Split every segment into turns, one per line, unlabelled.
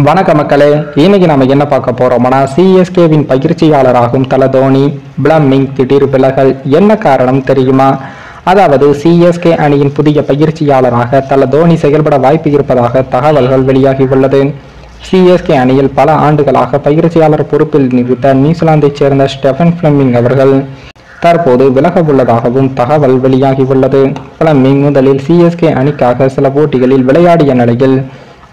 வணக்க மக்களே, இன்னைக்கு நம்ம என்ன பார்க்க போறோம்னா சிஎஸ்கேவின் பயிற்சியாளராகும் தல தோனி பிளம்மிங் திடீர் விலகல். என்ன காரணம் தெரியுமா? அதாவது சிஎஸ்கே அணியின் புதிய பயிற்சியாளராக தல தோனி செயல்பட வாய்ப்பு இருப்பதாக தகவல்கள் வெளியாகியுள்ளது. சிஎஸ்கே அணியில் பல ஆண்டுகளாக பயிற்சியாளர் பொறுப்பில் நிறுத்த நியூசிலாந்தைச் சேர்ந்த ஸ்டெஃபன் பிளமிங் அவர்கள் தற்போது விலக உள்ளதாகவும் தகவல் வெளியாகியுள்ளது. பிளமிங் முதலில் சிஎஸ்கே அணிக்காக சில போட்டிகளில் விளையாடிய நிலையில்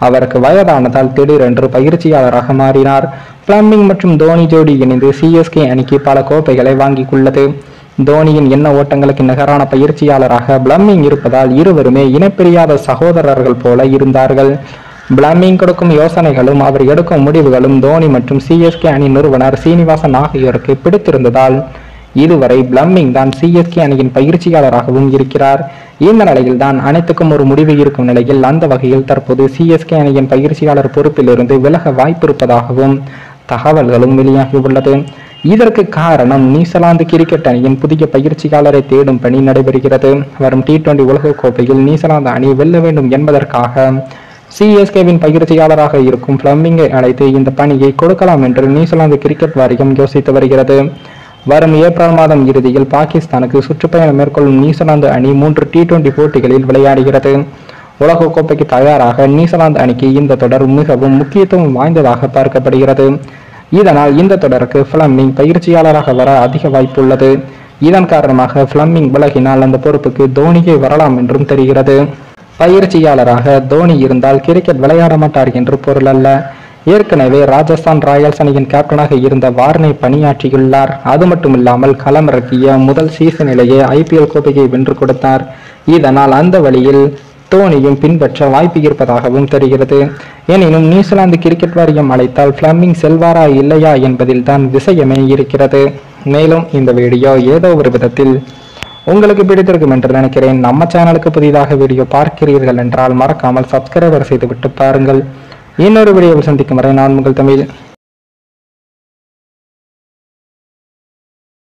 அவருக்கு வயதானதால் திடீரென்று பயிற்சியாளராக மாறினார். பிளமிங் மற்றும் தோனி ஜோடி இணைந்து சிஎஸ்கே அணிக்கு பல கோப்பைகளை வாங்கிக் உள்ளது. தோனியின் எண்ண ஓட்டங்களுக்கு நிகரான பயிற்சியாளராக பிளமிங் இருப்பதால் இருவருமே இனப்பிரியாத சகோதரர்கள் போல இருந்தார்கள். பிளமிங் கொடுக்கும் யோசனைகளும் அவர் எடுக்கும் முடிவுகளும் தோனி மற்றும் சிஎஸ்கே அணி நிறுவனர் சீனிவாசன் ஆகியோருக்கு பிடித்திருந்ததால் இதுவரை பிளம்மிங் தான் சிஎஸ்கே அணியின் பயிற்சியாளராகவும் இருக்கிறார். இந்த நிலையில் தான் அனைத்துக்கும் ஒரு முடிவு இருக்கும் நிலையில் அந்த வகையில் தற்போது சிஎஸ்கே அணியின் பயிற்சியாளர் பொறுப்பிலிருந்து விலக வாய்ப்பிருப்பதாகவும் தகவல்களும் வெளியாகியுள்ளது. இதற்கு காரணம் நியூசிலாந்து கிரிக்கெட் அணியின் புதிய பயிற்சியாளரை தேடும் பணி நடைபெறுகிறது. வரும் T20 உலகக்கோப்பையில் நியூசிலாந்து அணி வெல்ல வேண்டும் என்பதற்காக சிஎஸ்கேவின் பயிற்சியாளராக இருக்கும் பிளம்மிங்கை அழைத்து இந்த பணியை கொடுக்கலாம் என்று நியூசிலாந்து கிரிக்கெட் வாரியம் யோசித்து வருகிறது. வரும் ஏப்ரல் மாதம் இறுதியில் பாகிஸ்தானுக்கு சுற்றுப்பயணம் மேற்கொள்ளும் நியூசிலாந்து அணி 3 T20 போட்டிகளில் விளையாடுகிறது. உலகக்கோப்பைக்கு தயாராக நியூசிலாந்து அணிக்கு இந்த தொடர் மிகவும் முக்கியத்துவம் வாய்ந்ததாக பார்க்கப்படுகிறது. இதனால் இந்த தொடருக்கு பிளம்மிங் பயிற்சியாளராக வர அதிக வாய்ப்புள்ளது. இதன் காரணமாக பிளம்மிங் விலகினால் அந்த பொறுப்புக்கு தோனியே வரலாம் என்றும் தெரிகிறது. பயிற்சியாளராக தோனி இருந்தால் கிரிக்கெட் விளையாட மாட்டார் என்று பொருள் அல்ல. ஏற்கனவே ராஜஸ்தான் ராயல்ஸ் அணியின் கேப்டனாக இருந்த வார்னே பணியாற்றியுள்ளார். அது மட்டுமில்லாமல் களமிறக்கிய முதல் சீசனிலேயே IPL கோப்பையை வென்று கொடுத்தார். இதனால் அந்த வழியில் தோனியும் பின்பற்ற வாய்ப்பு இருப்பதாகவும் தெரிகிறது. எனினும் நியூசிலாந்து கிரிக்கெட் வாரியம் அழைத்தால் பிளம்மிங் செல்வாரா இல்லையா என்பதில் தான் விஷயமே இருக்கிறது. மேலும் இந்த வீடியோ ஏதோ ஒரு விதத்தில் உங்களுக்கு பிடித்திருக்கும் என்று நினைக்கிறேன். நம்ம சேனலுக்கு புதிதாக வீடியோ பார்க்கிறீர்கள் என்றால் மறக்காமல் சப்ஸ்கிரைபர் செய்துவிட்டு பாருங்கள். இன்னொரு வீடியோவில் சந்திக்கும் வரை நான் உங்கள் தமிழ்.